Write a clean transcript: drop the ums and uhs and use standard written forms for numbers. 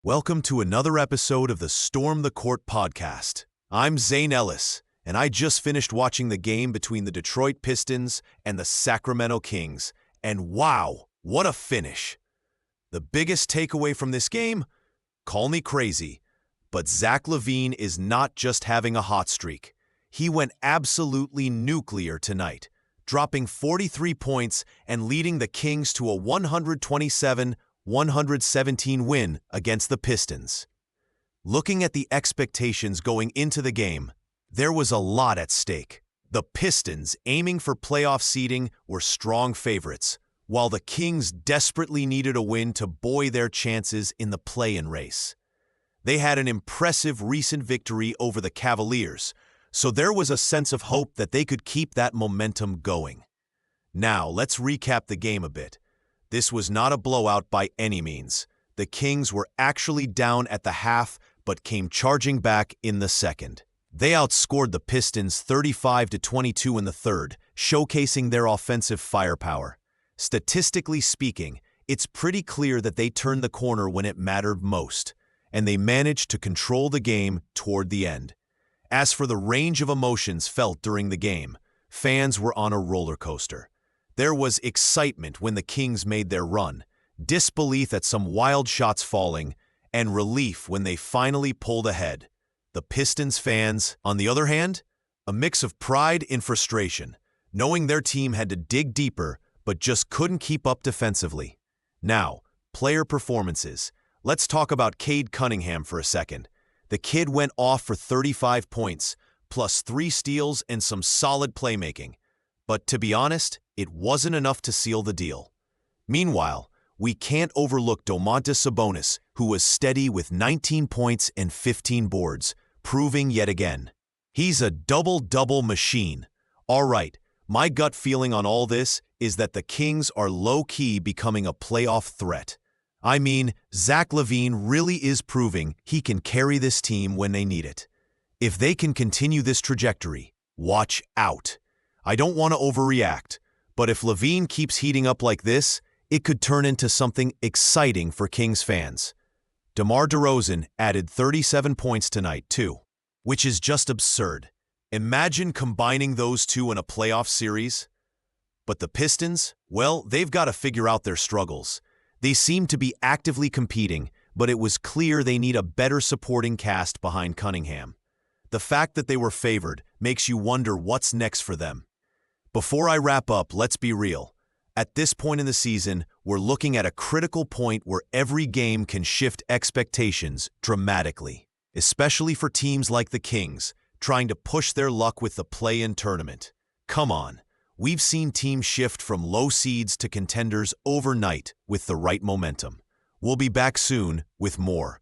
Welcome to another episode of the Storm the Court podcast. I'm Zane Ellis, and I just finished watching the game between the Detroit Pistons and the Sacramento Kings, and wow, what a finish. The biggest takeaway from this game? Call me crazy, but Zach LaVine is not just having a hot streak. He went absolutely nuclear tonight, dropping 43 points and leading the Kings to a 127-117 win against the Pistons. Looking at the expectations going into the game, there was a lot at stake. The Pistons, aiming for playoff seeding, were strong favorites, while the Kings desperately needed a win to buoy their chances in the play-in race. They had an impressive recent victory over the Cavaliers, so there was a sense of hope that they could keep that momentum going. Now, let's recap the game a bit. This was not a blowout by any means. The Kings were actually down at the half, but came charging back in the second. They outscored the Pistons 35-22 in the third, showcasing their offensive firepower. Statistically speaking, it's pretty clear that they turned the corner when it mattered most, and they managed to control the game toward the end. As for the range of emotions felt during the game, fans were on a roller coaster. There was excitement when the Kings made their run, disbelief at some wild shots falling, and relief when they finally pulled ahead. The Pistons fans, on the other hand, a mix of pride and frustration, knowing their team had to dig deeper but just couldn't keep up defensively. Now, player performances. Let's talk about Cade Cunningham for a second. The kid went off for 35 points, plus 3 steals and some solid playmaking. But to be honest, it wasn't enough to seal the deal. Meanwhile, we can't overlook Domantas Sabonis, who was steady with 19 points and 15 boards, proving yet again. He's a double-double machine. All right, my gut feeling on all this is that the Kings are low-key becoming a playoff threat. I mean, Zach LaVine really is proving he can carry this team when they need it. If they can continue this trajectory, watch out. I don't want to overreact, but if LaVine keeps heating up like this, it could turn into something exciting for Kings fans. DeMar DeRozan added 37 points tonight, too, which is just absurd. Imagine combining those two in a playoff series. But the Pistons, well, they've got to figure out their struggles. They seem to be actively competing, but it was clear they need a better supporting cast behind Cunningham. The fact that they were favored makes you wonder what's next for them. Before I wrap up, let's be real. At this point in the season, we're looking at a critical point where every game can shift expectations dramatically, especially for teams like the Kings, trying to push their luck with the play-in tournament. Come on, we've seen teams shift from low seeds to contenders overnight with the right momentum. We'll be back soon with more.